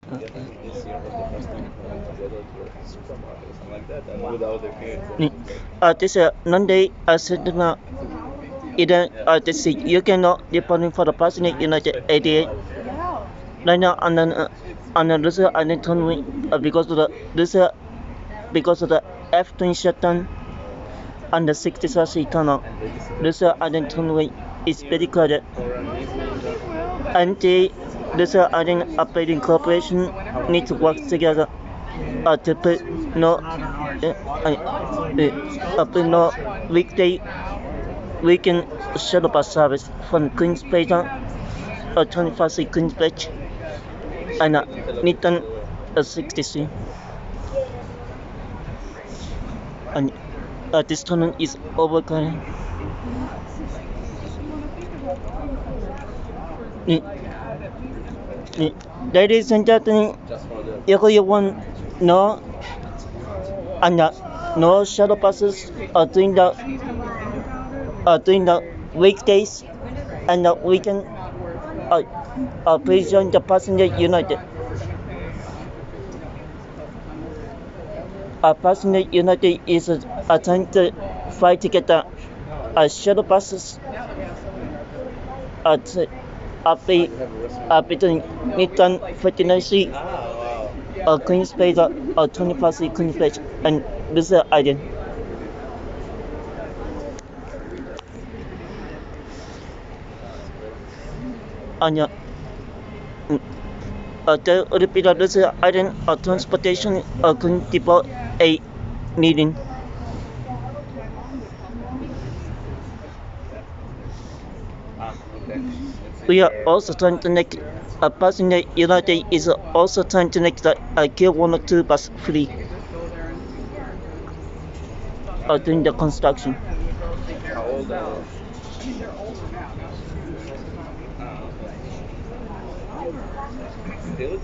This year was the first time we went together to a supermarket or something like that, and without the kids. This Monday, said either this you cannot reporting for the person in United 88. Right now, and then this I didn't tell me because of the because of the F-twin shutdown and the 60th tunnel. This I didn't tell me is very crowded. And this I didn't operating corporation need to work together to put no weekday weekend shuttle bus service from Queens Place 25 Queens Beach and Newton 63. And this tunnel is overcrowded. Ladies and gentlemen, if you want no and no shuttle buses during the weekdays and the weekend, please join the Passenger United. Passenger United is trying to fight to get the shuttle buses between Midtown 59C, Queens Place, 25C Queens Place, and this island. And the repeat of this island transportation couldn't depot a meeting. We are also trying to make Passenger United is also trying to make the Kill 102 bus free during the construction. How old are they? Still